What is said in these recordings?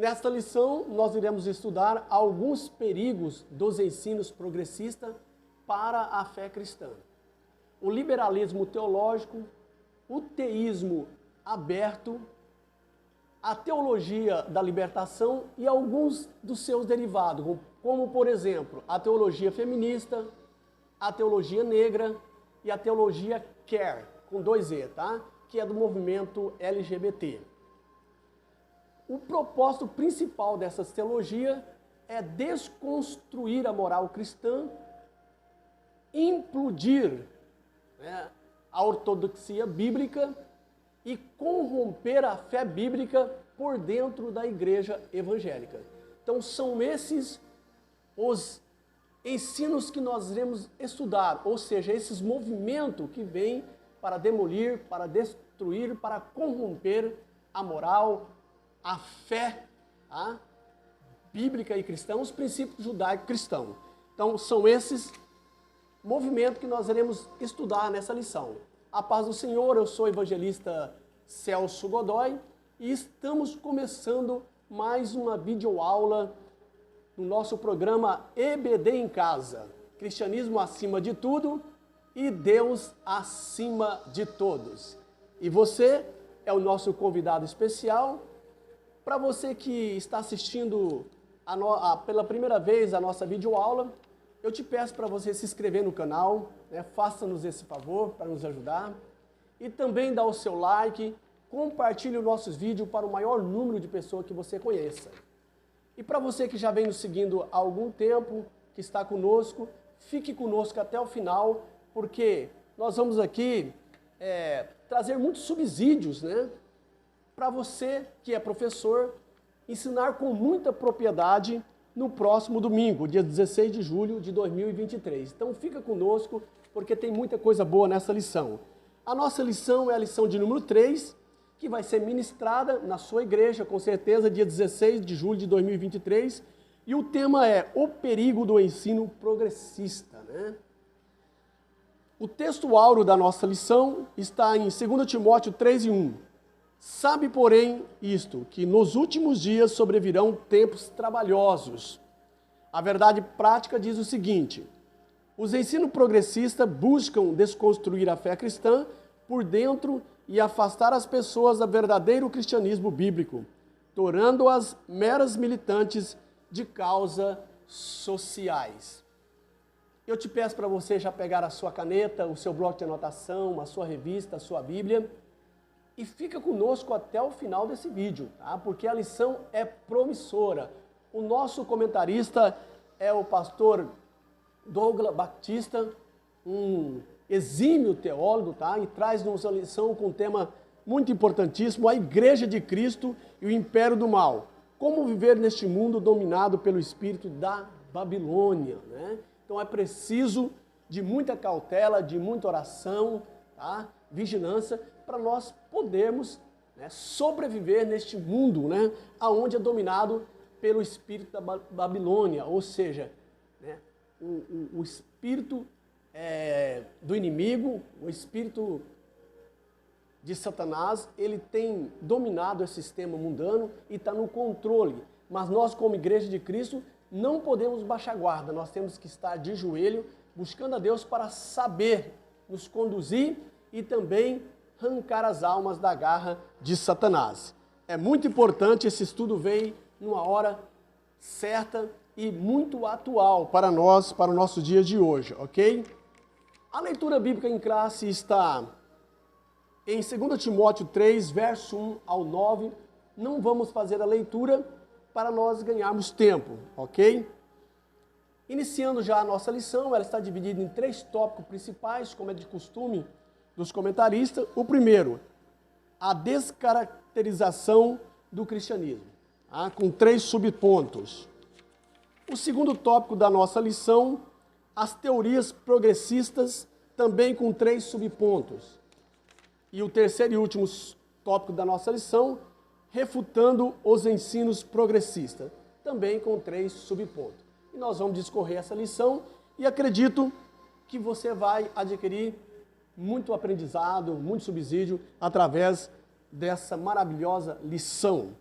Nesta lição, nós iremos estudar alguns perigos dos ensinos progressistas para a fé cristã. O liberalismo teológico, o teísmo aberto, a teologia da libertação e alguns dos seus derivados, como, por exemplo, a teologia feminista, a teologia negra e a teologia queer, com 2 E, tá? Que é do movimento LGBT. O propósito principal dessa teologia é desconstruir a moral cristã, implodir, a ortodoxia bíblica e corromper a fé bíblica por dentro da igreja evangélica. Então são esses os ensinos que nós iremos estudar, ou seja, esses movimentos que vêm para demolir, para destruir, para corromper a moral, a fé bíblica e cristã, os princípios judaico-cristãos. Então são esses movimentos que nós iremos estudar nessa lição. A paz do Senhor, eu sou o evangelista Celso Godoy e estamos começando mais uma videoaula no nosso programa EBD em Casa, Cristianismo acima de tudo e Deus acima de todos. E você é o nosso convidado especial. Para você que está assistindo pela primeira vez a nossa videoaula, eu te peço para você se inscrever no canal, faça-nos esse favor para nos ajudar. E também dá o seu like, compartilhe os nossos vídeos para o maior número de pessoas que você conheça. E para você que já vem nos seguindo há algum tempo, que está conosco, fique conosco até o final, porque nós vamos aqui trazer muitos subsídios, para você que é professor, ensinar com muita propriedade no próximo domingo, dia 16 de julho de 2023. Então fica conosco, porque tem muita coisa boa nessa lição. A nossa lição é a lição de número 3, que vai ser ministrada na sua igreja, com certeza, dia 16 de julho de 2023. E o tema é o perigo do ensino progressista. O texto áureo da nossa lição está em 2 Timóteo 3:1. Sabe, porém, isto, que nos últimos dias sobrevirão tempos trabalhosos. A verdade prática diz o seguinte: os ensinos progressistas buscam desconstruir a fé cristã por dentro e afastar as pessoas do verdadeiro cristianismo bíblico, tornando-as meras militantes de causas sociais. Eu te peço para você já pegar a sua caneta, o seu bloco de anotação, a sua revista, a sua Bíblia, e fica conosco até o final desse vídeo, tá? Porque a lição é promissora. O nosso comentarista é o pastor Douglas Batista, um exímio teólogo, tá? E traz-nos uma lição com um tema muito importantíssimo: a Igreja de Cristo e o Império do Mal. Como viver neste mundo dominado pelo espírito da Babilônia, Então é preciso de muita cautela, de muita oração, tá? Vigilância, para nós podermos sobreviver neste mundo, aonde é dominado pelo espírito da Babilônia, ou seja, o espírito do inimigo, o espírito de Satanás, ele tem dominado esse sistema mundano e está no controle. Mas nós, como Igreja de Cristo, não podemos baixar guarda, nós temos que estar de joelho, buscando a Deus para saber nos conduzir e também arrancar as almas da garra de Satanás. É muito importante, esse estudo veio numa hora certa e muito atual para nós, para o nosso dia de hoje, ok? A leitura bíblica em classe está em 2 Timóteo 3, verso 1 ao 9. Não vamos fazer a leitura para nós ganharmos tempo, ok? Iniciando já a nossa lição, ela está dividida em 3 tópicos principais, como é de costume dos comentaristas. O primeiro, a descaracterização do cristianismo, com 3 subpontos. O segundo tópico da nossa lição, as teorias progressistas, também com 3 subpontos. E o terceiro e último tópico da nossa lição, refutando os ensinos progressistas, também com 3 subpontos. E nós vamos discorrer essa lição e acredito que você vai adquirir muito aprendizado, muito subsídio através dessa maravilhosa lição.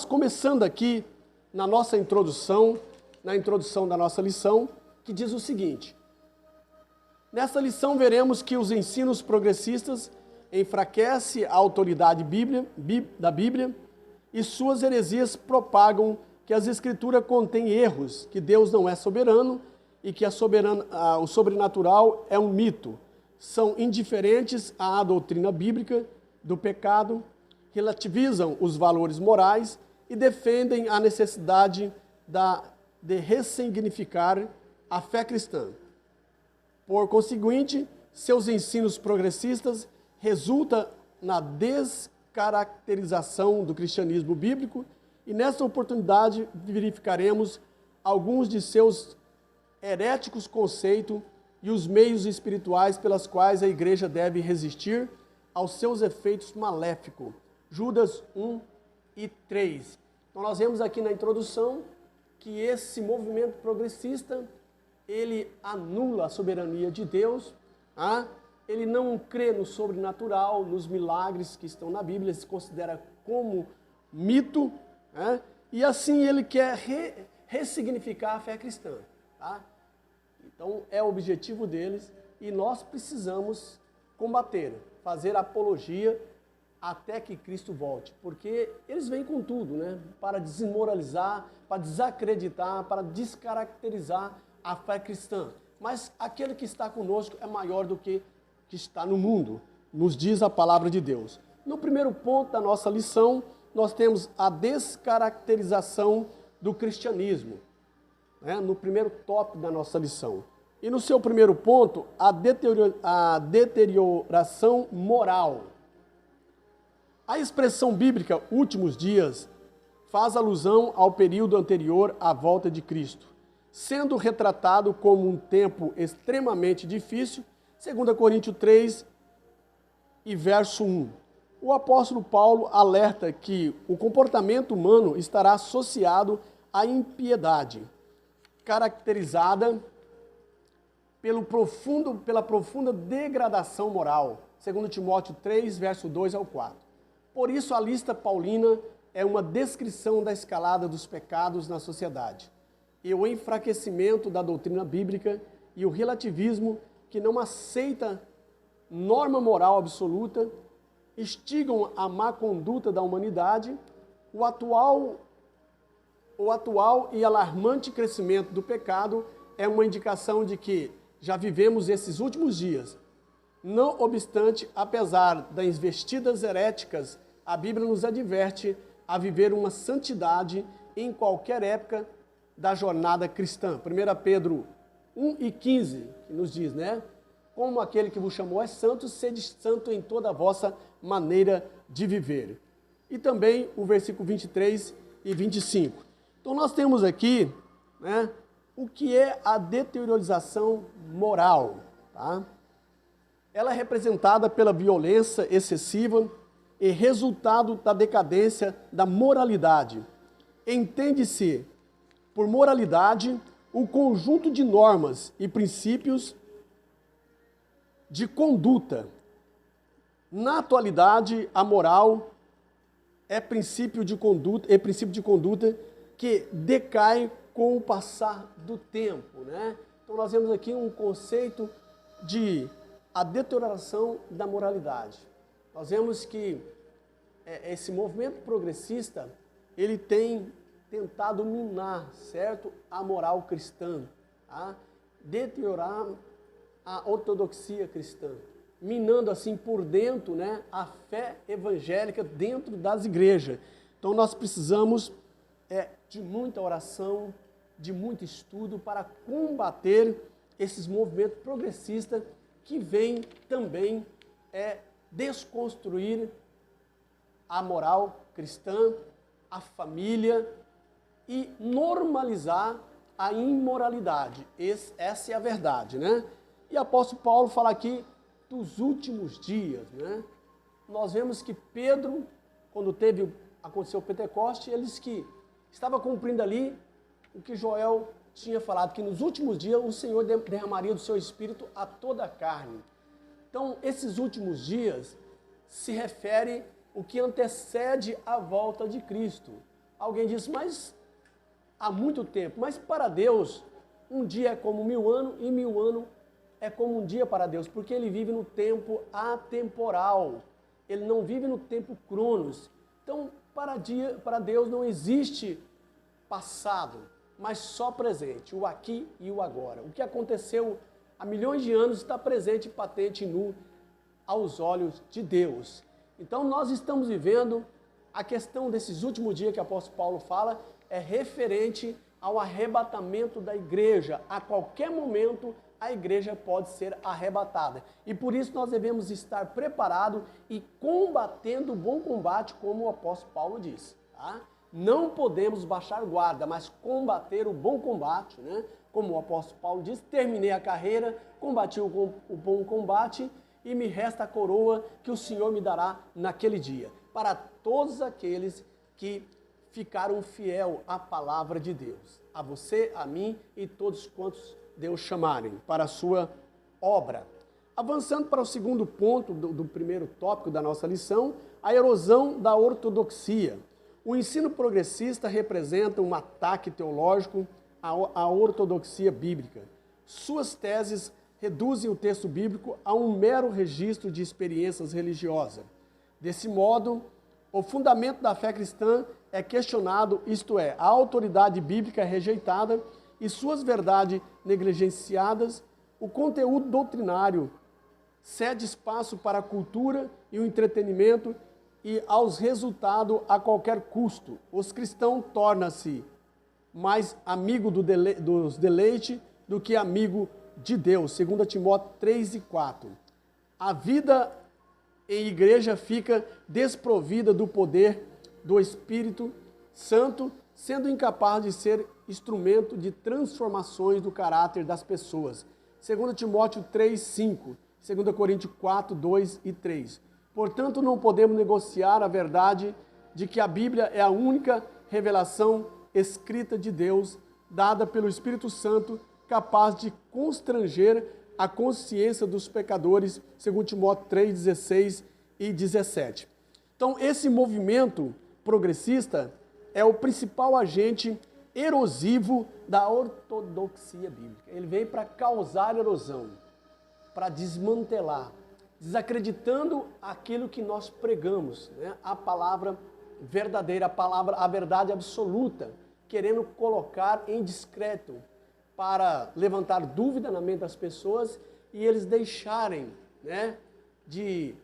Começando aqui na nossa introdução, na introdução da nossa lição, que diz o seguinte: nessa lição veremos que os ensinos progressistas enfraquecem a autoridade da Bíblia e suas heresias propagam que as Escrituras contêm erros, que Deus não é soberano e que o sobrenatural é um mito. São indiferentes à doutrina bíblica do pecado, relativizam os valores morais e defendem a necessidade de ressignificar a fé cristã. Por conseguinte, seus ensinos progressistas resultam na descaracterização do cristianismo bíblico e nessa oportunidade verificaremos alguns de seus heréticos conceitos e os meios espirituais pelas quais a igreja deve resistir aos seus efeitos maléficos. Judas 1 e 3. Então nós vemos aqui na introdução que esse movimento progressista, ele anula a soberania de Deus, ele não crê no sobrenatural, nos milagres que estão na Bíblia, ele se considera como mito, e assim ele quer ressignificar a fé cristã. Então é o objetivo deles e nós precisamos combater, fazer apologia até que Cristo volte, porque eles vêm com tudo, para desmoralizar, para desacreditar, para descaracterizar a fé cristã. Mas aquele que está conosco é maior do que está no mundo, nos diz a palavra de Deus. No primeiro ponto da nossa lição, nós temos a descaracterização do cristianismo, no primeiro tópico da nossa lição. E no seu primeiro ponto, a deterioração moral. A expressão bíblica últimos dias faz alusão ao período anterior à volta de Cristo, sendo retratado como um tempo extremamente difícil, 2 Coríntios 3 e verso 1. O apóstolo Paulo alerta que o comportamento humano estará associado à impiedade, caracterizada pela profunda degradação moral, 2 Timóteo 3, verso 2 ao 4. Por isso, a lista paulina é uma descrição da escalada dos pecados na sociedade e o enfraquecimento da doutrina bíblica e o relativismo que não aceita norma moral absoluta, instigam a má conduta da humanidade, o atual e alarmante crescimento do pecado é uma indicação de que já vivemos esses últimos dias. Não obstante, apesar das investidas heréticas, a Bíblia nos adverte a viver uma santidade em qualquer época da jornada cristã. 1 Pedro 1 e 15, que nos diz, como aquele que vos chamou é santo, sede santo em toda a vossa maneira de viver. E também o versículo 23 e 25. Então nós temos aqui, o que é a deteriorização moral, Ela é representada pela violência excessiva e resultado da decadência da moralidade. Entende-se por moralidade o conjunto de normas e princípios de conduta. Na atualidade, a moral é princípio de conduta que decai com o passar do tempo, Então nós vemos aqui um conceito de a deterioração da moralidade. Nós vemos que esse movimento progressista, ele tem tentado minar, certo, a moral cristã, deteriorar a ortodoxia cristã, minando assim por dentro, a fé evangélica dentro das igrejas. Então nós precisamos de muita oração, de muito estudo para combater esses movimentos progressistas que vêm também desconstruir a moral cristã, a família e normalizar a imoralidade. Essa é a verdade, E o apóstolo Paulo fala aqui dos últimos dias, Nós vemos que Pedro, quando aconteceu o Pentecoste, ele disse que estava cumprindo ali o que Joel tinha falado, que nos últimos dias o Senhor derramaria do seu Espírito a toda a carne. Então, esses últimos dias se refere o que antecede a volta de Cristo. Alguém diz, mas há muito tempo. Mas para Deus, um dia é como 1000 anos e 1000 anos é como um dia para Deus, porque Ele vive no tempo atemporal. Ele não vive no tempo cronos. Então, para Deus não existe passado, mas só presente, o aqui e o agora. O que aconteceu há milhões de anos está presente, patente e nu aos olhos de Deus. Então nós estamos vivendo a questão desses últimos dias que o apóstolo Paulo fala, é referente ao arrebatamento da igreja. A qualquer momento a igreja pode ser arrebatada. E por isso nós devemos estar preparados e combatendo o bom combate, como o apóstolo Paulo diz. Tá? Não podemos baixar guarda, mas combater o bom combate, né? Como o apóstolo Paulo diz, terminei a carreira, combati o bom combate e me resta a coroa que o Senhor me dará naquele dia. Para todos aqueles que ficaram fiel à palavra de Deus. A você, a mim e todos quantos Deus chamarem para a sua obra. Avançando para o segundo ponto do primeiro tópico da nossa lição, a erosão da ortodoxia. O ensino progressista representa um ataque teológico à ortodoxia bíblica. Suas teses reduzem o texto bíblico a um mero registro de experiências religiosas. Desse modo, o fundamento da fé cristã é questionado, isto é, a autoridade bíblica é rejeitada e suas verdades negligenciadas, o conteúdo doutrinário cede espaço para a cultura e o entretenimento e aos resultados a qualquer custo. Os cristãos tornam-se mais amigo dos deleites do que amigo de Deus, 2 Timóteo 3 e 4. A vida em igreja fica desprovida do poder do Espírito Santo, sendo incapaz de ser instrumento de transformações do caráter das pessoas. 2 Timóteo 3, 5, 2 Coríntios 4, 2 e 3. Portanto, não podemos negociar a verdade de que a Bíblia é a única revelação escrita de Deus, dada pelo Espírito Santo, capaz de constranger a consciência dos pecadores, segundo Timóteo 3, 16 e 17. Então, esse movimento progressista é o principal agente erosivo da ortodoxia bíblica. Ele veio para causar erosão, para desmantelar, desacreditando aquilo que nós pregamos, né? A palavra verdadeira, a verdade absoluta, querendo colocar em discreto para levantar dúvida na mente das pessoas e eles deixarem, né, de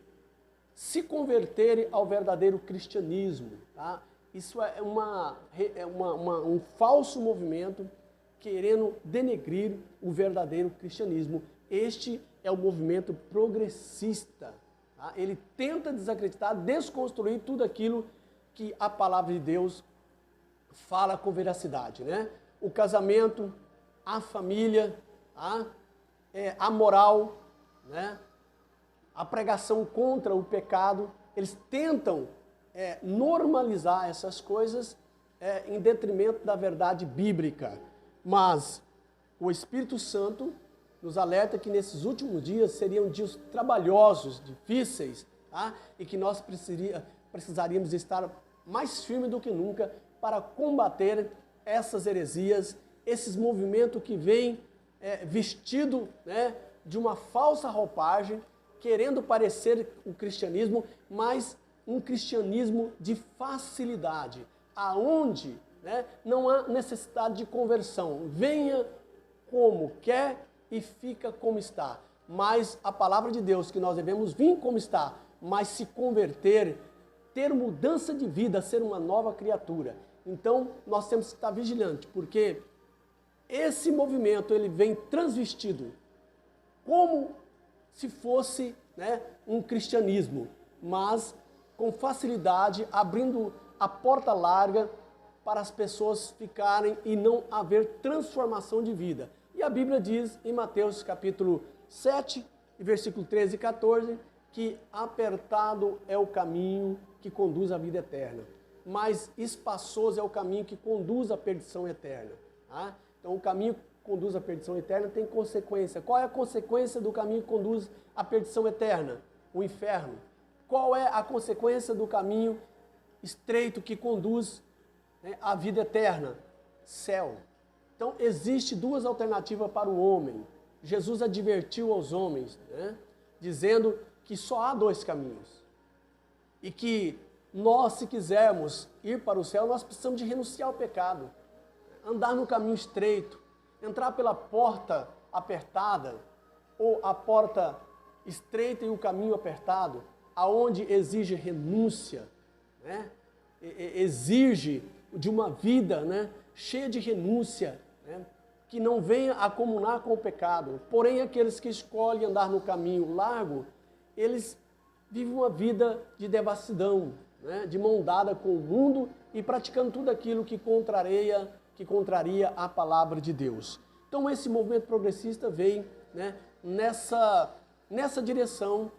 se converterem ao verdadeiro cristianismo. Tá? Isso é um falso movimento querendo denegrir o verdadeiro cristianismo. Este é o movimento progressista. Tá? Ele tenta desacreditar, desconstruir tudo aquilo que a palavra de Deus fala com veracidade. Né? O casamento, a família, a moral, né? A pregação contra o pecado. Eles tentam normalizar essas coisas em detrimento da verdade bíblica. Mas o Espírito Santo nos alerta que nesses últimos dias seriam dias trabalhosos, difíceis, tá? E que nós precisaríamos estar mais firmes do que nunca para combater essas heresias, esses movimentos que vêm vestido, né, de uma falsa roupagem, querendo parecer o cristianismo, mas um cristianismo de facilidade, aonde, né, não há necessidade de conversão. Venha como quer e fica como está. Mas a palavra de Deus, que nós devemos vir como está, mas se converter, ter mudança de vida, ser uma nova criatura. Então, nós temos que estar vigilantes, porque esse movimento ele vem transvestido como se fosse, né, um cristianismo, mas com facilidade, abrindo a porta larga para as pessoas ficarem e não haver transformação de vida. E a Bíblia diz em Mateus capítulo 7, versículo 13 e 14, que apertado é o caminho que conduz à vida eterna, mas espaçoso é o caminho que conduz à perdição eterna. Tá? Então, o caminho que conduz à perdição eterna tem consequência. Qual é a consequência do caminho que conduz à perdição eterna? O inferno. qual é a consequência do caminho estreito que conduz, né, à vida eterna? Céu. Então, existe duas alternativas para o homem. Jesus advertiu aos homens, né, dizendo que só há dois caminhos. E que nós, se quisermos ir para o céu, nós precisamos de renunciar ao pecado. Andar no caminho estreito, entrar pela porta apertada, ou a porta estreita e o caminho apertado, aonde exige renúncia, né? Exige de uma vida, né, cheia de renúncia, né, que não venha a comunar com o pecado. Porém, aqueles que escolhem andar no caminho largo, eles vivem uma vida de devassidão, né, de mão dada com o mundo e praticando tudo aquilo que contraria a palavra de Deus. Então, esse movimento progressista vem, né, nessa direção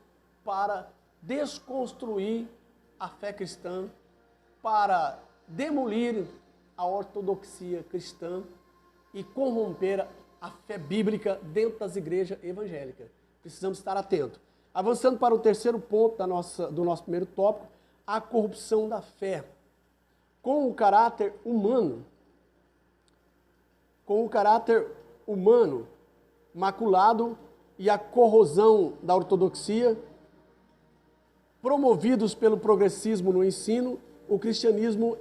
para desconstruir a fé cristã, para demolir a ortodoxia cristã e corromper a fé bíblica dentro das igrejas evangélicas. Precisamos estar atentos. Avançando para o terceiro ponto do nosso primeiro tópico, a corrupção da fé. Com o caráter humano maculado e a corrosão da ortodoxia, promovidos pelo progressismo no ensino, o cristianismo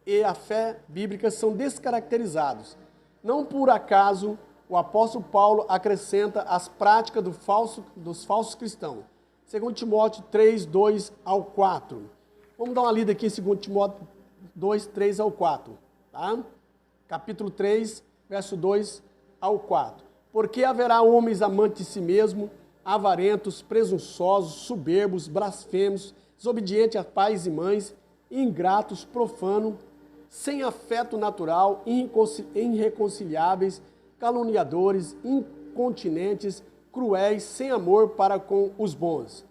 e a fé bíblica são descaracterizados. Não por acaso o apóstolo Paulo acrescenta as práticas dos falsos cristãos. 2 Timóteo 3, 2 ao 4. Vamos dar uma lida aqui em 2 Timóteo 2, 3 ao 4. Tá? Capítulo 3, verso 2 ao 4. Porque haverá homens amantes de si mesmo, avarentos, presunçosos, soberbos, blasfemos, desobedientes a pais e mães, ingratos, profanos, sem afeto natural, irreconciliáveis, caluniadores, incontinentes, cruéis, sem amor para com os bons,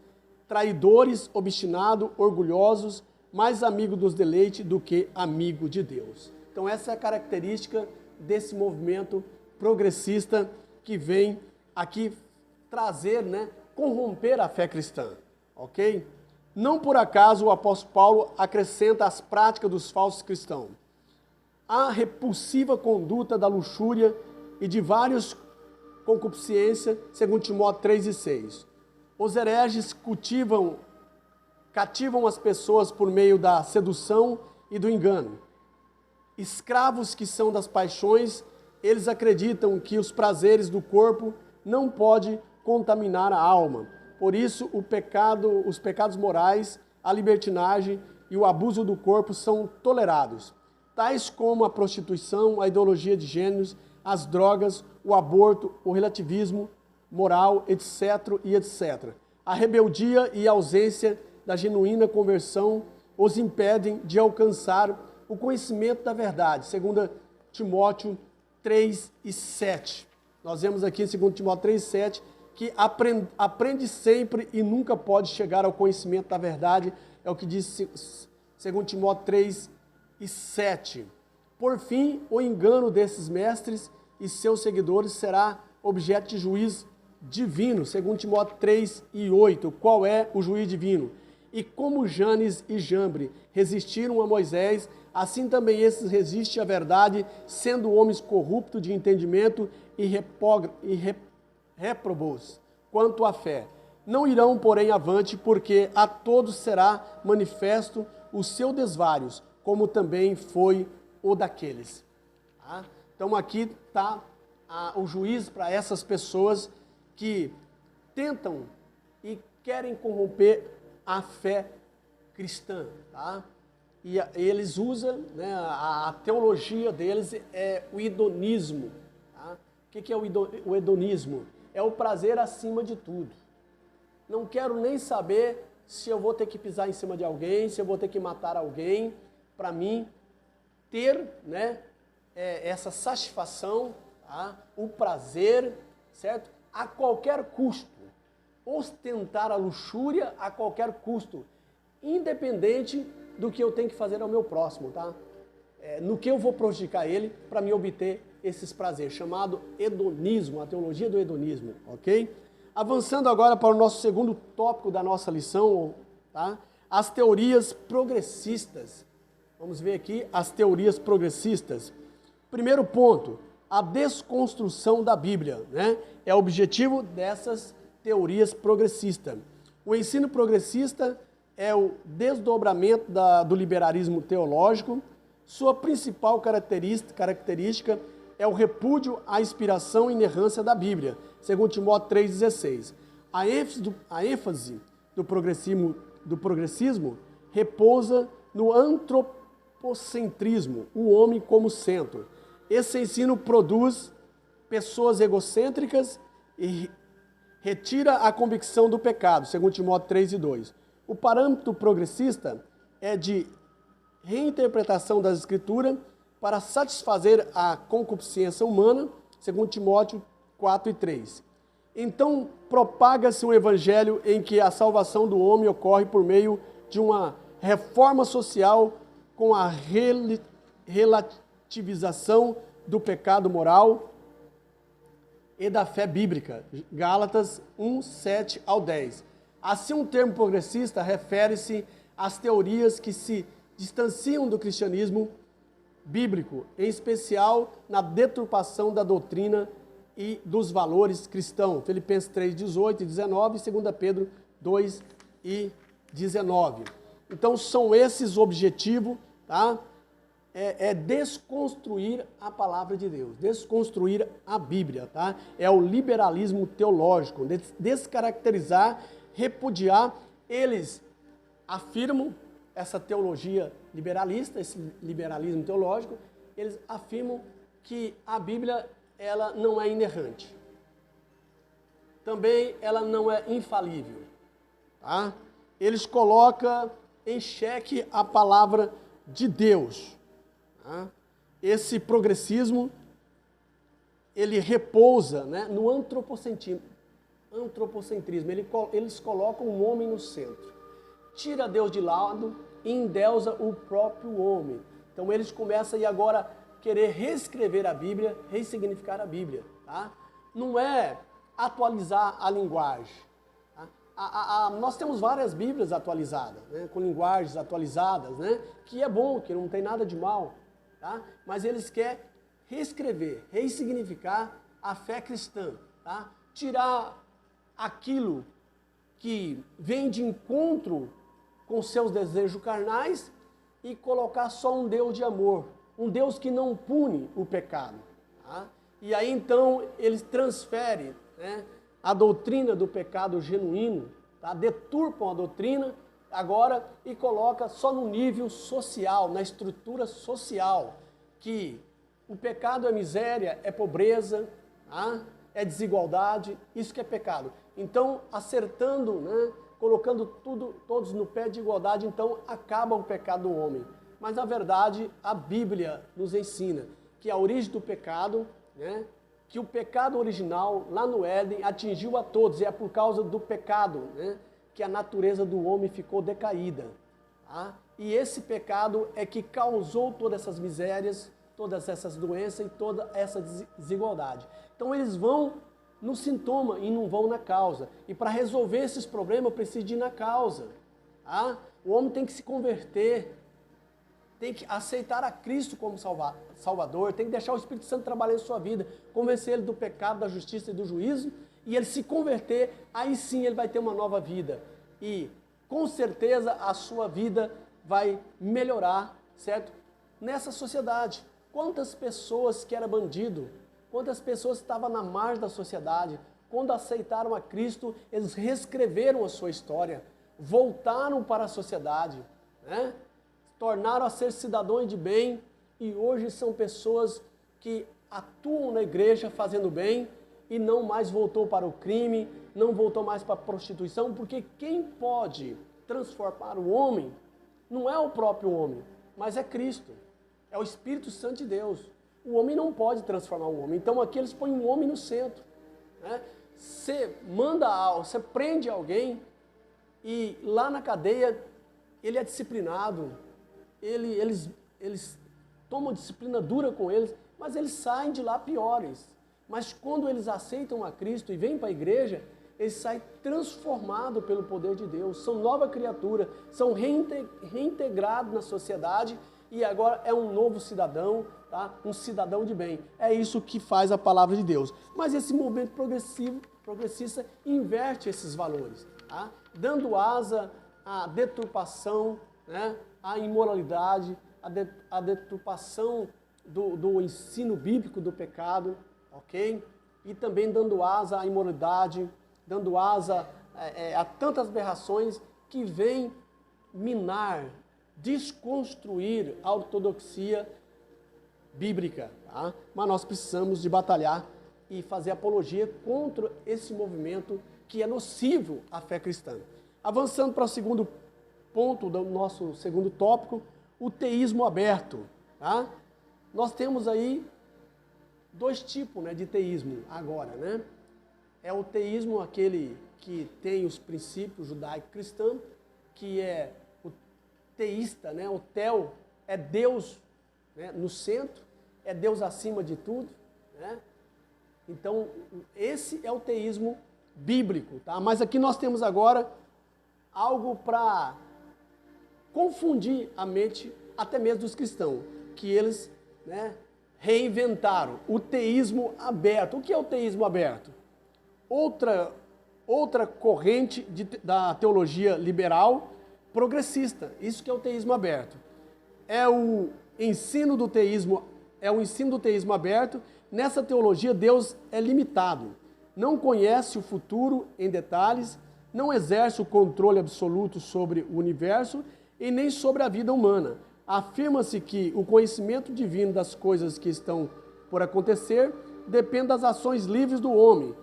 traidores, obstinados, orgulhosos, mais amigo dos deleites do que amigo de Deus. Então essa é a característica desse movimento progressista que vem aqui trazer, né, corromper a fé cristã, ok? Não por acaso o apóstolo Paulo acrescenta as práticas dos falsos cristãos. A repulsiva conduta da luxúria e de vários concupiscência, segundo Timóteo 3 e 6. Os hereges cativam as pessoas por meio da sedução e do engano. Escravos que são das paixões, eles acreditam que os prazeres do corpo não podem contaminar a alma. Por isso, os pecados morais, a libertinagem e o abuso do corpo são tolerados, tais como a prostituição, a ideologia de gêneros, as drogas, o aborto, o relativismo moral, etc. e etc. A rebeldia e a ausência da genuína conversão os impedem de alcançar o conhecimento da verdade, segundo Timóteo 3 e 7. Nós vemos aqui em 2 Timóteo 3 e 7 que aprende sempre e nunca pode chegar ao conhecimento da verdade, é o que diz 2 Timóteo 3 e 7. Por fim, o engano desses mestres e seus seguidores será objeto de juízo divino, 2 Timóteo 3 e 8. Qual é o juízo divino? E como Janes e Jambre resistiram a Moisés, assim também esses resistem à verdade, sendo homens corruptos de entendimento e réprobos quanto à fé. Não irão, porém, avante, porque a todos será manifesto os seus desvários, como também foi o daqueles. Tá? Então aqui está o juízo para essas pessoas que tentam e querem corromper a fé cristã. Tá? E eles usam, né, a teologia deles é o hedonismo. Tá? O que é o hedonismo? É o prazer acima de tudo. Não quero nem saber se eu vou ter que pisar em cima de alguém, se eu vou ter que matar alguém, para mim ter, né, essa satisfação, tá? O prazer, certo? A qualquer custo. Ostentar a luxúria a qualquer custo, independente do que eu tenho que fazer ao meu próximo, tá? No que eu vou prejudicar ele para me obter esses prazeres, chamado hedonismo, a teologia do hedonismo, ok? Avançando agora para o nosso segundo tópico da nossa lição, tá? As teorias progressistas. Vamos ver aqui as teorias progressistas. Primeiro ponto, a desconstrução da Bíblia, né? É o objetivo dessas teorias progressistas. O ensino progressista é o desdobramento do liberalismo teológico. Sua principal característica é o repúdio à inspiração e inerrância da Bíblia, segundo Timóteo 3,16. A ênfase do progressismo repousa no antropocentrismo, o homem como centro. Esse ensino produz pessoas egocêntricas e retira a convicção do pecado, segundo Timóteo 3,2. O parâmetro progressista é de reinterpretação das Escrituras para satisfazer a concupiscência humana, segundo Timóteo 4:3. Então, propaga-se um evangelho em que a salvação do homem ocorre por meio de uma reforma social com a relativização do pecado moral e da fé bíblica. Gálatas 1:7-10. Assim, um termo progressista refere-se às teorias que se distanciam do cristianismo bíblico, em especial na deturpação da doutrina e dos valores cristãos. Filipenses 3:18-19 e 2 Pedro 2:19. Então, são esses objetivos, tá? É desconstruir a palavra de Deus, desconstruir a Bíblia, tá? É o liberalismo teológico, descaracterizar, repudiar. Eles afirmam essa teologia liberalista, esse liberalismo teológico, eles afirmam que a Bíblia, ela não é inerrante. Também ela não é infalível, tá? Eles colocam em xeque a palavra de Deus. Tá? Esse progressismo, ele repousa, né, no antropocentrismo. Eles colocam o homem no centro. Tira Deus de lado e endeusa o próprio homem. Então eles começam aí agora a querer reescrever a Bíblia, ressignificar a Bíblia. Tá? Não é atualizar a linguagem. Tá? Nós temos várias Bíblias atualizadas, né? Com linguagens atualizadas, né? Que é bom, que não tem nada de mal. Tá? Mas eles querem reescrever, ressignificar a fé cristã. Tá? Tirar aquilo que vem de encontro com seus desejos carnais e colocar só um Deus de amor, um Deus que não pune o pecado. Tá? E aí então eles transferem, né, a doutrina do pecado genuíno, tá? Deturpam a doutrina agora e coloca só no nível social, na estrutura social, que o pecado é miséria, é pobreza, tá? É desigualdade, isso que é pecado. Então, acertando, né, colocando todos no pé de igualdade, então acaba o pecado do homem. Mas, na verdade, a Bíblia nos ensina que a origem do pecado, né, que o pecado original, lá no Éden, atingiu a todos, e é por causa do pecado, né, que a natureza do homem ficou decaída. Tá? E esse pecado é que causou todas essas misérias, todas essas doenças e toda essa desigualdade. Então eles vão no sintoma e não vão na causa. E para resolver esses problemas, precisa de ir na causa. Tá? O homem tem que se converter, tem que aceitar a Cristo como Salvador, tem que deixar o Espírito Santo trabalhar em sua vida, convencer ele do pecado, da justiça e do juízo, e ele se converter, aí sim ele vai ter uma nova vida. E com certeza a sua vida vai melhorar, certo? Nessa sociedade. Quantas pessoas que eram bandido, quantas pessoas estavam na margem da sociedade, quando aceitaram a Cristo, eles reescreveram a sua história, voltaram para a sociedade, né? Tornaram a ser cidadãos de bem, e hoje são pessoas que atuam na igreja fazendo bem, e não mais voltou para o crime, não voltou mais para a prostituição, porque quem pode transformar o homem não é o próprio homem, mas é Cristo, é o Espírito Santo de Deus. O homem não pode transformar o homem, então aqui eles põem o homem no centro. Né? Você prende alguém e lá na cadeia ele é disciplinado, eles tomam disciplina dura com eles, mas eles saem de lá piores. Mas quando eles aceitam a Cristo e vêm para a igreja, ele sai transformado pelo poder de Deus, são nova criatura, são reintegrados na sociedade e agora é um novo cidadão, tá? Um cidadão de bem. É isso que faz a palavra de Deus. Mas esse movimento progressista inverte esses valores, tá? Dando asa à deturpação, né? À imoralidade, à deturpação do ensino bíblico do pecado, ok? E também dando asa à imoralidade, dando asa a tantas aberrações que vêm minar, desconstruir a ortodoxia bíblica. Tá? Mas nós precisamos de batalhar e fazer apologia contra esse movimento que é nocivo à fé cristã. Avançando para o segundo ponto do nosso segundo tópico, o teísmo aberto. Tá? Nós temos aí dois tipos, né, de teísmo agora, né? É o teísmo aquele que tem os princípios judaico-cristãos, que é o teísta, né? O teo é Deus, né, no centro, é Deus acima de tudo, né? Então, esse é o teísmo bíblico, tá? Mas aqui nós temos agora algo para confundir a mente até mesmo dos cristãos, que eles, né, reinventaram o teísmo aberto. O que é o teísmo aberto? Outra corrente da teologia liberal progressista. Isso que é o teísmo aberto. É o ensino do teísmo aberto. Nessa teologia, Deus é limitado. Não conhece o futuro em detalhes, não exerce o controle absoluto sobre o universo e nem sobre a vida humana. Afirma-se que o conhecimento divino das coisas que estão por acontecer depende das ações livres do homem.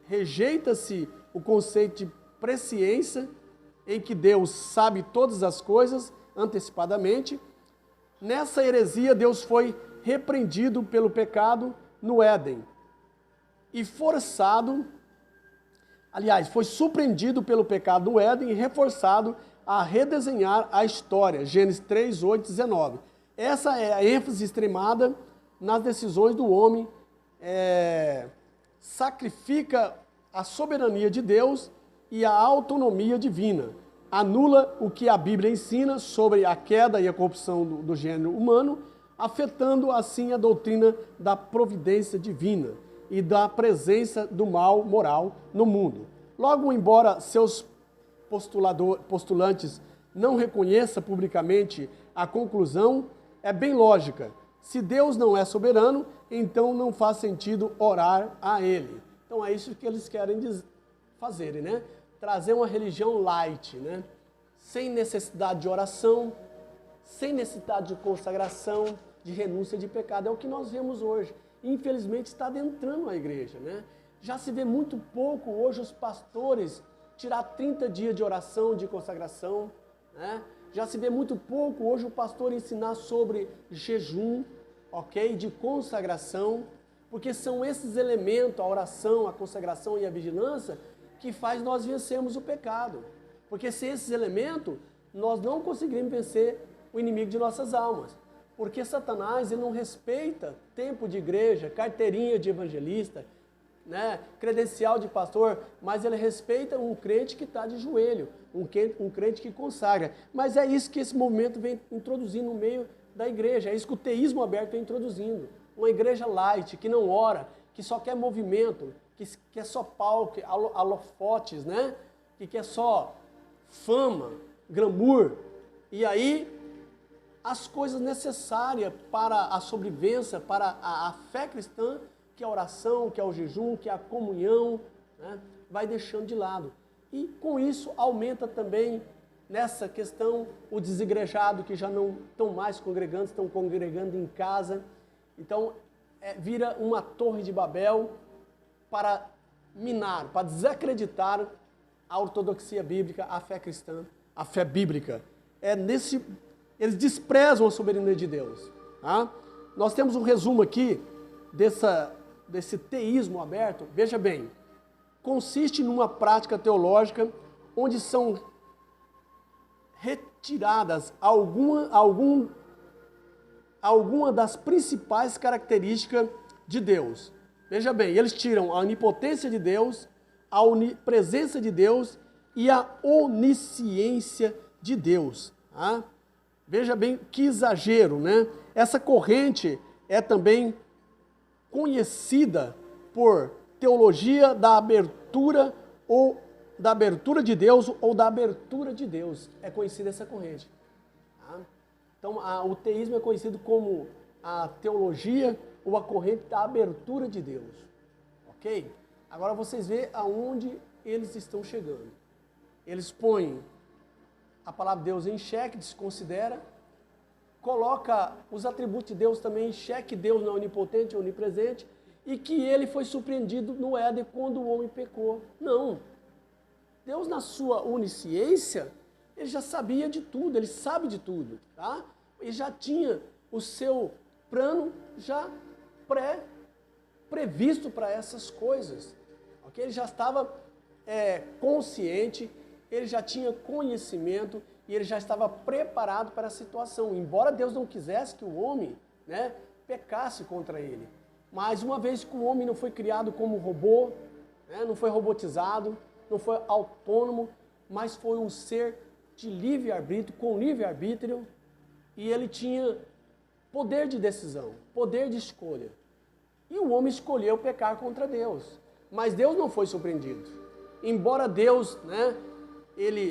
Rejeita-se o conceito de presciência, em que Deus sabe todas as coisas antecipadamente. Nessa heresia, Deus foi repreendido pelo pecado no Éden e foi surpreendido pelo pecado no Éden e reforçado a redesenhar a história, Gênesis 3, 8, 19. Essa é a ênfase extremada nas decisões do homem, sacrifica a soberania de Deus e a autonomia divina, anula o que a Bíblia ensina sobre a queda e a corrupção do gênero humano, afetando assim a doutrina da providência divina e da presença do mal moral no mundo. Logo, embora seus postulantes não reconheça publicamente a conclusão, é bem lógica. Se Deus não é soberano, então não faz sentido orar a Ele. Então é isso que eles querem fazerem, né? Trazer uma religião light, né? Sem necessidade de oração, sem necessidade de consagração, de renúncia de pecado. É o que nós vemos hoje. Infelizmente está adentrando a igreja, né? Já se vê muito pouco hoje os pastores tirar 30 dias de oração, de consagração, né? Já se vê muito pouco hoje o pastor ensinar sobre jejum, ok? De consagração, porque são esses elementos, a oração, a consagração e a vigilância, que faz nós vencermos o pecado. Porque sem esses elementos, nós não conseguiremos vencer o inimigo de nossas almas. Porque Satanás, ele não respeita tempo de igreja, carteirinha de evangelista, né, credencial de pastor, mas ele respeita um crente que está de joelho, um crente que consagra. Mas é isso que esse movimento vem introduzindo no meio da igreja, é isso que o teísmo aberto vem introduzindo. Uma igreja light, que não ora, que só quer movimento, que quer só palco, holofotes, né? Que quer só fama, glamour. E aí, as coisas necessárias para a sobrevivência, para a fé cristã, que é a oração, que é o jejum, que é a comunhão, né, vai deixando de lado. E com isso aumenta também nessa questão o desigrejado, que já não estão mais congregando, estão congregando em casa. Então vira uma torre de Babel para minar, para desacreditar a ortodoxia bíblica, a fé cristã, a fé bíblica. Eles desprezam a soberania de Deus. Tá? Nós temos um resumo aqui desse teísmo aberto. Veja bem, consiste numa prática teológica onde são retiradas alguma das principais características de Deus. Veja bem, eles tiram a onipotência de Deus, a onipresença de Deus e a onisciência de Deus. Tá? Veja bem que exagero, né? Essa corrente é também conhecida por teologia da abertura ou da abertura de Deus ou da abertura de Deus. É conhecida essa corrente. Tá? Então, o teísmo é conhecido como a teologia ou a corrente da abertura de Deus. Ok? Agora vocês veem aonde eles estão chegando. Eles põem a palavra de Deus em xeque, desconsidera, coloca os atributos de Deus também em xeque, Deus não é onipotente, é onipresente, e que ele foi surpreendido no Éden quando o homem pecou. Não. Deus, na sua onisciência, ele já sabia de tudo, ele sabe de tudo, tá? Ele já tinha o seu plano já previsto para essas coisas, ok? Ele já estava consciente, ele já tinha conhecimento e ele já estava preparado para a situação, embora Deus não quisesse que o homem, né, pecasse contra ele. Mas uma vez que o homem não foi criado como robô, né, não foi robotizado, não foi autônomo, mas foi um ser de livre-arbítrio, com livre-arbítrio, e ele tinha poder de decisão, poder de escolha. E o homem escolheu pecar contra Deus. Mas Deus não foi surpreendido. Embora Deus, né,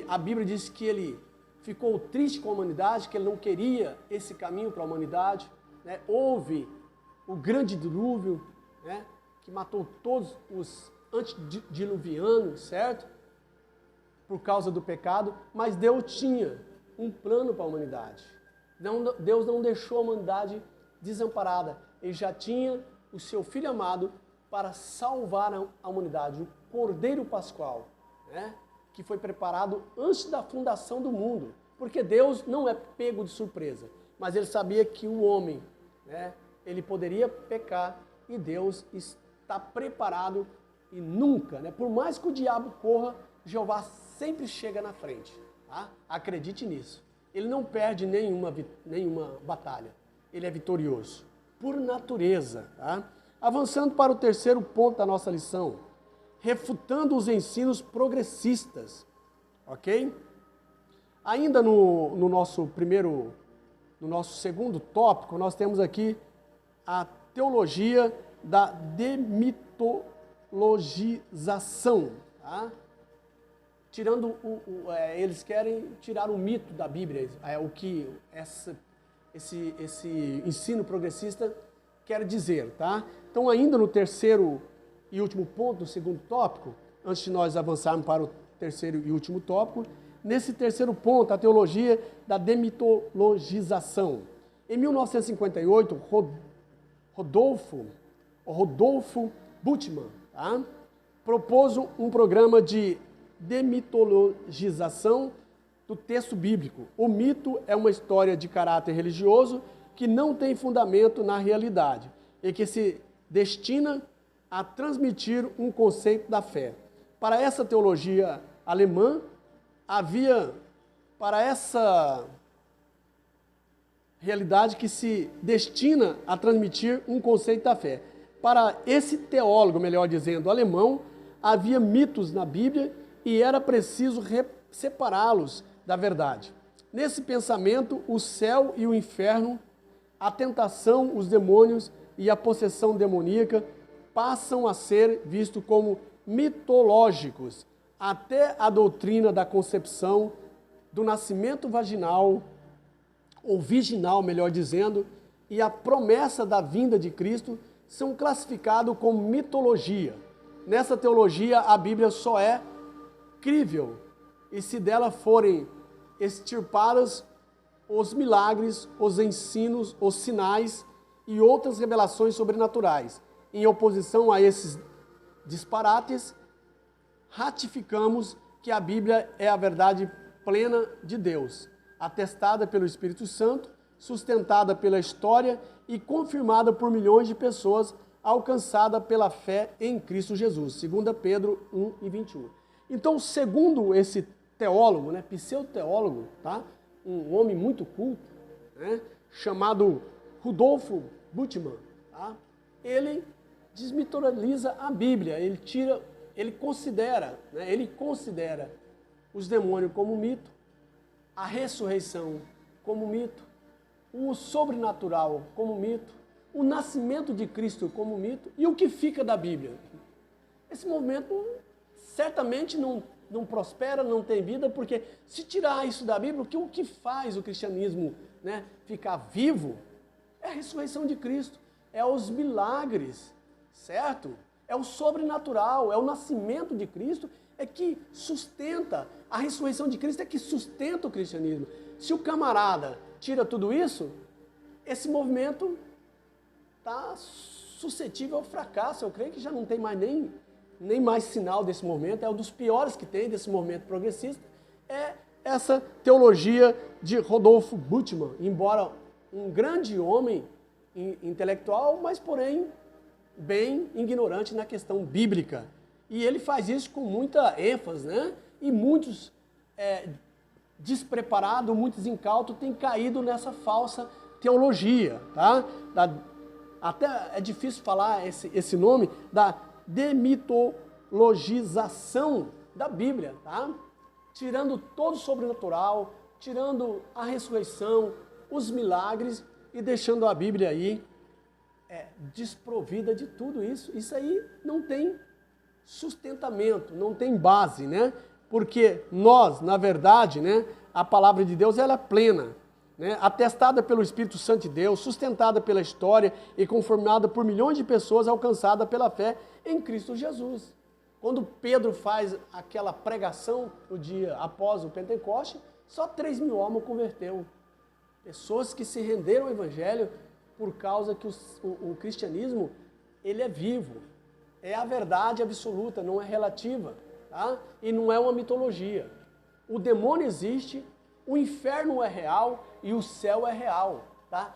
a Bíblia diz que ele ficou triste com a humanidade, que ele não queria esse caminho para a humanidade, né? Houve o grande dilúvio, né, que matou todos os antediluvianos, certo? Por causa do pecado, mas Deus tinha um plano para a humanidade. Deus não deixou a humanidade desamparada. Ele já tinha o seu Filho amado para salvar a humanidade, o Cordeiro Pascual, né? Que foi preparado antes da fundação do mundo. Porque Deus não é pego de surpresa, mas ele sabia que o homem, né, ele poderia pecar e Deus está preparado e nunca, né, por mais que o diabo corra, Jeová sempre chega na frente. Tá? Acredite nisso. Ele não perde nenhuma batalha. Ele é vitorioso, por natureza. Tá? Avançando para o terceiro ponto da nossa lição, refutando os ensinos progressistas. Ok? Ainda no nosso segundo tópico, nós temos aqui a teologia da demitologização. Tá? Tirando eles querem tirar o mito da Bíblia, o que esse ensino progressista quer dizer, tá? Então, ainda no terceiro e último ponto, no segundo tópico, antes de nós avançarmos para o terceiro e último tópico, nesse terceiro ponto, a teologia da demitologização. Em 1958, Rodolfo Bultmann, tá, propôs um programa de demitologização do texto bíblico. O mito é uma história de caráter religioso que não tem fundamento na realidade e que se destina a transmitir um conceito da fé. Para essa teologia alemã, para essa realidade que se destina a transmitir um conceito da fé. Para esse teólogo, melhor dizendo, alemão, havia mitos na Bíblia e era preciso separá-los da verdade. Nesse pensamento, o céu e o inferno, a tentação, os demônios e a possessão demoníaca passam a ser vistos como mitológicos, até a doutrina da concepção, do nascimento vaginal, ou virginal, melhor dizendo, e a promessa da vinda de Cristo são classificados como mitologia. Nessa teologia, a Bíblia só é crível, e se dela forem extirpados os milagres, os ensinos, os sinais e outras revelações sobrenaturais. Em oposição a esses disparates, ratificamos que a Bíblia é a verdade plena de Deus, atestada pelo Espírito Santo, sustentada pela história e confirmada por milhões de pessoas, alcançada pela fé em Cristo Jesus. 2 Pedro 1:21. Então, segundo esse teólogo, né, pseudo-teólogo, tá? Um homem muito culto, né, chamado Rodolfo Bultmann, tá? Ele desmitologiza a Bíblia, ele tira ele considera os demônios como mito, a ressurreição como mito, o sobrenatural como mito, o nascimento de Cristo como mito, e o que fica da Bíblia? Esse movimento certamente não prospera, não tem vida, porque se tirar isso da Bíblia, o que faz o cristianismo, né, ficar vivo é a ressurreição de Cristo, é os milagres, certo? É o sobrenatural, é o nascimento de Cristo, é que sustenta, a ressurreição de Cristo é que sustenta o cristianismo. Se o camarada tira tudo isso, esse movimento está suscetível ao fracasso. Eu creio que já não tem mais nem mais sinal desse movimento, é um dos piores que tem desse movimento progressista, é essa teologia de Rodolfo Bultmann, embora um grande homem intelectual, mas porém bem ignorante na questão bíblica. E ele faz isso com muita ênfase, né? E muitos despreparados, muitos incautos têm caído nessa falsa teologia, tá? Até é difícil falar esse nome, da demitologização da Bíblia, tá? Tirando todo o sobrenatural, tirando a ressurreição, os milagres e deixando a Bíblia aí desprovida de tudo isso. Isso aí não tem sustentamento, não tem base, né? Porque nós, na verdade, né, a palavra de Deus ela é plena, né? Atestada pelo Espírito Santo de Deus, sustentada pela história e confirmada por milhões de pessoas alcançadas pela fé em Cristo Jesus. Quando Pedro faz aquela pregação no dia após o Pentecoste, só 3.000 homens converteu. Pessoas que se renderam ao Evangelho por causa que o cristianismo ele é vivo. É a verdade absoluta, não é relativa, tá? E não é uma mitologia. O demônio existe, o inferno é real e o céu é real, tá?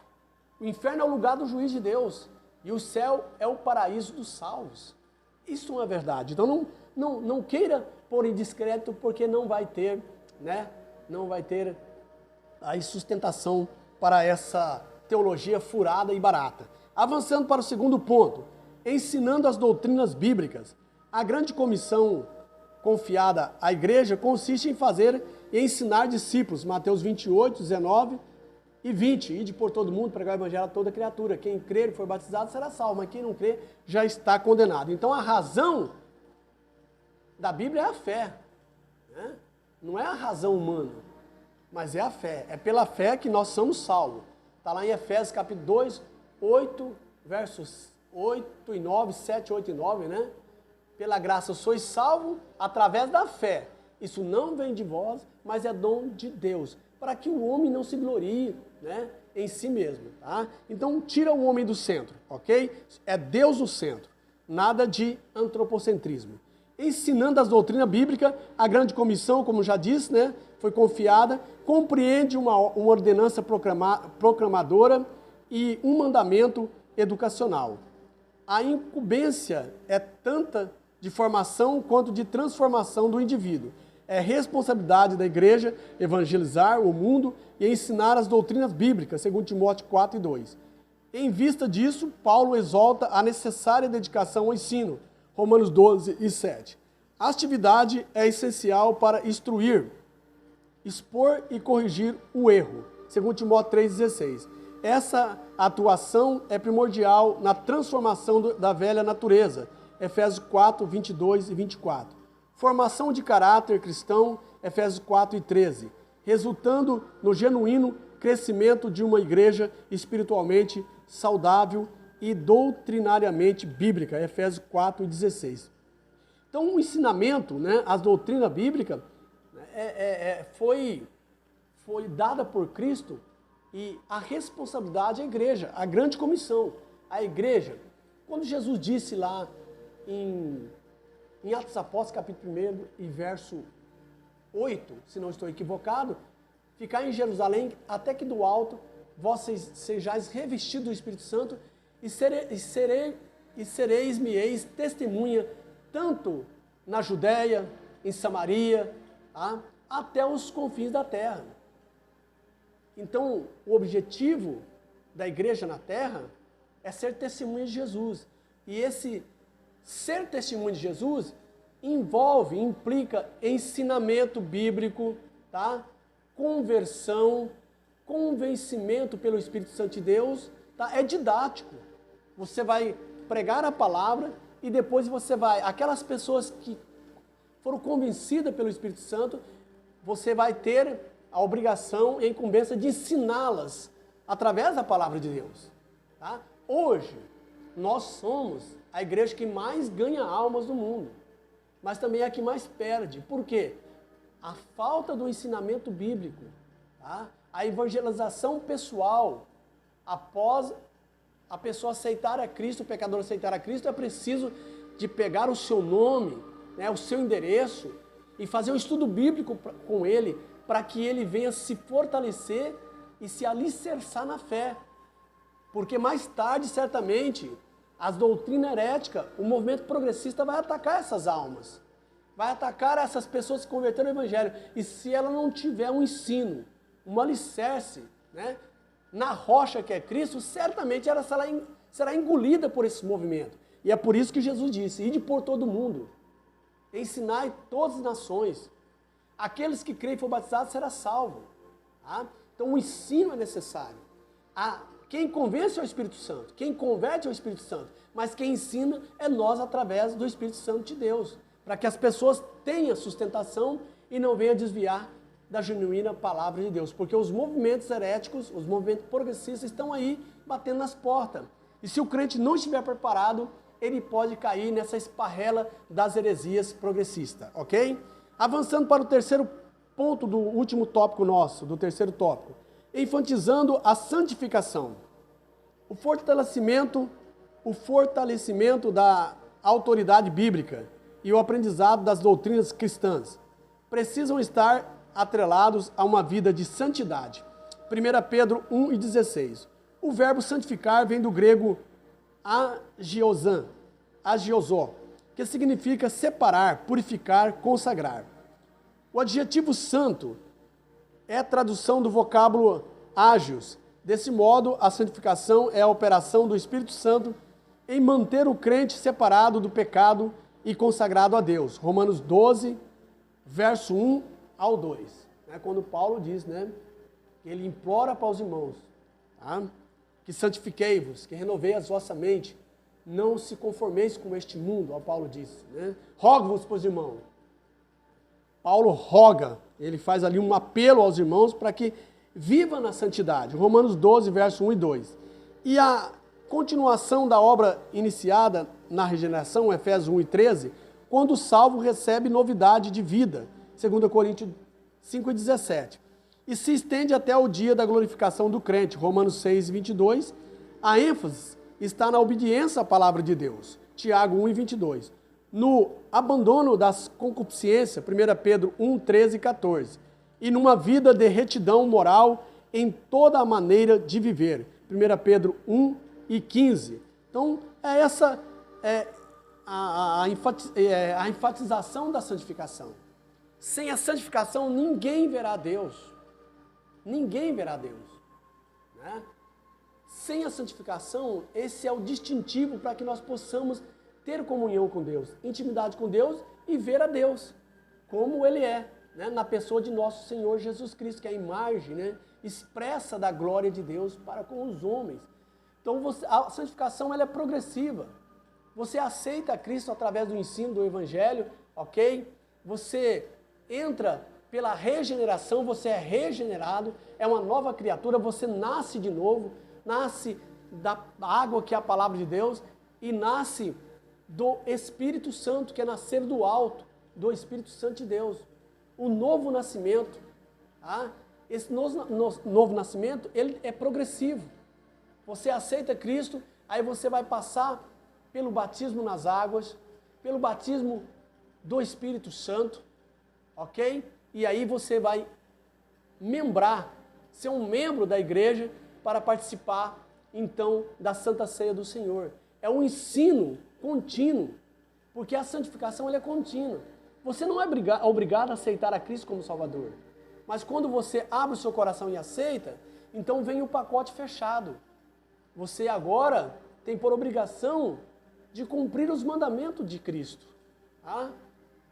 O inferno é o lugar do juiz de Deus e o céu é o paraíso dos salvos. Isso não é verdade. Então não queira pôr em descrédito, porque não vai ter, né? Não vai ter aí sustentação para essa teologia furada e barata. Avançando para o segundo ponto, ensinando as doutrinas bíblicas. A grande comissão confiada à igreja consiste em fazer e ensinar discípulos. Mateus 28, 19 e 20. Ide por todo mundo, pregar o evangelho a toda criatura. Quem crer e for batizado será salvo, mas quem não crer já está condenado. Então a razão da Bíblia é a fé, né? Não é a razão humana, mas é a fé. É pela fé que nós somos salvos. Está lá em Efésios capítulo 2, 8, versos 8 e 9, 7, 8 e 9, né? Pela graça sois salvos através da fé. Isso não vem de vós, mas é dom de Deus, para que o homem não se glorie, né, em si mesmo, tá? Então tira o homem do centro, ok? É Deus no centro, nada de antropocentrismo. Ensinando as doutrinas bíblicas, a grande comissão, como já disse, né, foi confiada, compreende uma ordenança proclamadora e um mandamento educacional. A incumbência é tanta de formação quanto de transformação do indivíduo. É responsabilidade da igreja evangelizar o mundo e ensinar as doutrinas bíblicas, segundo Timóteo 4 e 2. Em vista disso, Paulo exalta a necessária dedicação ao ensino, Romanos 12 e 7. A atividade é essencial para instruir, expor e corrigir o erro, segundo Timóteo 3,16. Essa atuação é primordial na transformação da velha natureza, Efésios 4, 22 e 24. Formação de caráter cristão, Efésios 4 e 13, resultando no genuíno crescimento de uma igreja espiritualmente saudável e doutrinariamente bíblica, Efésios 4 e 16. Então, o ensinamento, né, as doutrinas bíblicas, foi dada por Cristo e a responsabilidade à igreja, a grande comissão. A igreja, quando Jesus disse lá em Atos dos Apóstolos, capítulo 1 e verso 8, se não estou equivocado, ficar em Jerusalém até que do alto vós sejais revestidos do Espírito Santo e sereis-me-eis testemunha tanto na Judéia, em Samaria, tá, até os confins da terra. Então, o objetivo da igreja na terra é ser testemunha de Jesus. E esse ser testemunha de Jesus implica ensinamento bíblico, tá? Conversão, convencimento pelo Espírito Santo de Deus, tá? É didático. Você vai pregar a palavra e depois você vai, aquelas pessoas que foram convencidas pelo Espírito Santo, você vai ter a obrigação e a incumbência de ensiná-las através da palavra de Deus. Tá? Hoje, nós somos a igreja que mais ganha almas do mundo, mas também é a que mais perde. Por quê? A falta do ensinamento bíblico, tá? A evangelização pessoal, após a pessoa aceitar a Cristo, o pecador aceitar a Cristo, é preciso de pegar o seu nome, né, o seu endereço, e fazer um estudo bíblico com ele, para que ele venha se fortalecer e se alicerçar na fé. Porque mais tarde, certamente, as doutrinas heréticas, o movimento progressista vai atacar essas almas, vai atacar essas pessoas que se converteram ao Evangelho. E se ela não tiver um ensino, um alicerce, né, na rocha que é Cristo, certamente ela será engolida por esse movimento. E é por isso que Jesus disse, ide por todo mundo, ensinai todas as nações. Aqueles que creem e for batizados será salvo. Tá? Então o ensino é necessário. Quem convence é o Espírito Santo, quem converte é o Espírito Santo, mas quem ensina é nós através do Espírito Santo de Deus, para que as pessoas tenham sustentação e não venham desviar da genuína palavra de Deus, porque os movimentos heréticos, os movimentos progressistas estão aí batendo nas portas. E se o crente não estiver preparado, ele pode cair nessa esparrela das heresias progressistas, ok? Avançando para o terceiro ponto do último tópico nosso, do terceiro tópico. Enfatizando a santificação. O fortalecimento da autoridade bíblica e o aprendizado das doutrinas cristãs precisam estar atrelados a uma vida de santidade. 1 Pedro 1,16. O verbo santificar vem do grego agiosó, que significa separar, purificar, consagrar. O adjetivo santo é a tradução do vocábulo ágios. Desse modo, a santificação é a operação do Espírito Santo em manter o crente separado do pecado e consagrado a Deus. Romanos 12, verso 1 ao 2. Quando Paulo diz, né, que ele implora para os irmãos, tá? Que santifiquei-vos, que renovei a vossa mente, não se conformeis com este mundo, ó Paulo disse. Né? Rogo-vos, pois, irmão. Paulo roga, ele faz ali um apelo aos irmãos para que viva na santidade. Romanos 12, verso 1 e 2. E a continuação da obra iniciada na regeneração, Efésios 1 e 13, quando o salvo recebe novidade de vida, 2 Coríntios 5 e 17. E se estende até o dia da glorificação do crente, Romanos 6, 22. A ênfase está na obediência à palavra de Deus, Tiago 1 e 22. No abandono das concupiscências, 1 Pedro 1, 13 e 14. E numa vida de retidão moral em toda a maneira de viver, 1 Pedro 1 e 15. Então, essa a enfatização da santificação. Sem a santificação, ninguém verá Deus. Ninguém verá Deus. Né? Sem a santificação, esse é o distintivo para que nós possamos ter comunhão com Deus, intimidade com Deus e ver a Deus como Ele é, né? Na pessoa de nosso Senhor Jesus Cristo, que é a imagem, né, expressa da glória de Deus para com os homens. Então, a santificação ela é progressiva. Você aceita Cristo através do ensino do Evangelho, ok? Você entra pela regeneração, você é regenerado, é uma nova criatura, você nasce de novo, nasce da água que é a palavra de Deus e nasce do Espírito Santo, que é nascer do alto, do Espírito Santo de Deus. O novo nascimento, tá? Esse novo nascimento, ele é progressivo. Você aceita Cristo, aí você vai passar pelo batismo nas águas, pelo batismo do Espírito Santo, ok? E aí você vai ser um membro da igreja para participar, então, da Santa Ceia do Senhor. É um ensino contínuo, porque a santificação ela é contínua. Você não é obrigado a aceitar a Cristo como Salvador, mas quando você abre o seu coração e aceita, então vem o pacote fechado. Você agora tem por obrigação de cumprir os mandamentos de Cristo. Tá?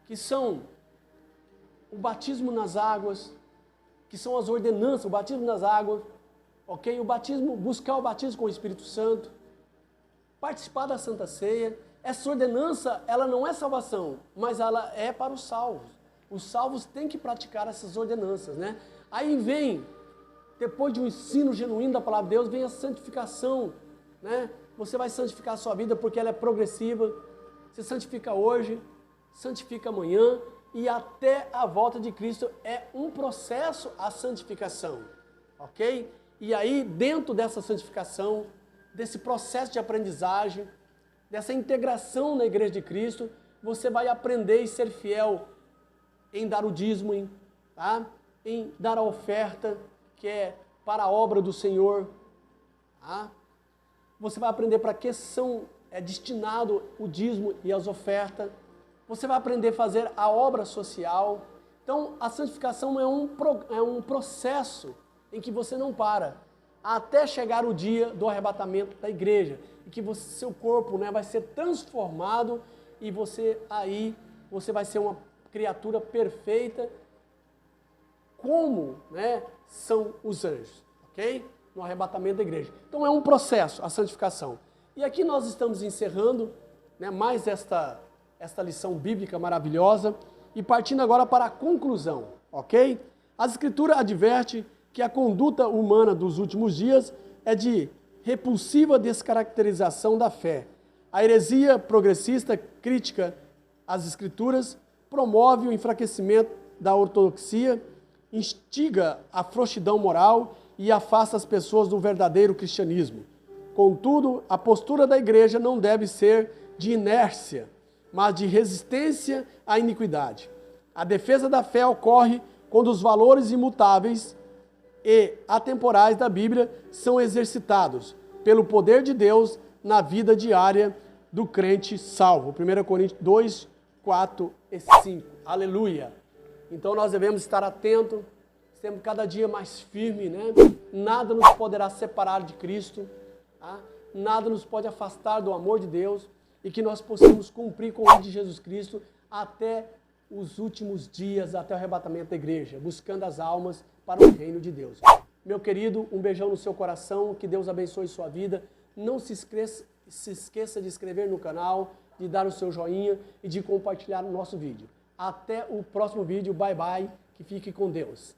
que são o batismo nas águas, que são as ordenanças, o batismo nas águas, ok? O batismo, buscar o batismo com o Espírito Santo, participar da Santa Ceia. Essa ordenança, ela não é salvação, mas ela é para os salvos. Os salvos têm que praticar essas ordenanças, né? Aí vem, depois de um ensino genuíno da palavra de Deus, vem a santificação, né? Você vai santificar a sua vida porque ela é progressiva. Você santifica hoje, santifica amanhã e até a volta de Cristo é um processo a santificação, ok? E aí, dentro dessa santificação, desse processo de aprendizagem, dessa integração na Igreja de Cristo, você vai aprender e ser fiel em dar o dízimo, tá? Em dar a oferta, que é para a obra do Senhor. Tá? Você vai aprender para que é destinado o dízimo e as ofertas. Você vai aprender a fazer a obra social. Então, a santificação é um processo em que você não para, até chegar o dia do arrebatamento da igreja, e que seu corpo, né, vai ser transformado e você vai ser uma criatura perfeita, como, né, são os anjos, ok? No arrebatamento da igreja. Então é um processo, a santificação. E aqui nós estamos encerrando, né, mais esta lição bíblica maravilhosa e partindo agora para a conclusão, ok? A Escritura adverte que a conduta humana dos últimos dias é de repulsiva descaracterização da fé. A heresia progressista crítica às Escrituras promove o enfraquecimento da ortodoxia, instiga a frouxidão moral e afasta as pessoas do verdadeiro cristianismo. Contudo, a postura da igreja não deve ser de inércia, mas de resistência à iniquidade. A defesa da fé ocorre quando os valores imutáveis e atemporais da Bíblia são exercitados pelo poder de Deus na vida diária do crente salvo. 1 Coríntios 2, 4 e 5. Aleluia! Então nós devemos estar atentos, sempre cada dia mais firme, né? Nada nos poderá separar de Cristo, tá? Nada nos pode afastar do amor de Deus e que nós possamos cumprir com o nome de Jesus Cristo até os últimos dias, até o arrebatamento da igreja, buscando as almas para o reino de Deus. Meu querido, um beijão no seu coração, que Deus abençoe sua vida. Não se esqueça de inscrever no canal, de dar o seu joinha e de compartilhar o nosso vídeo. Até o próximo vídeo, bye bye, que fique com Deus.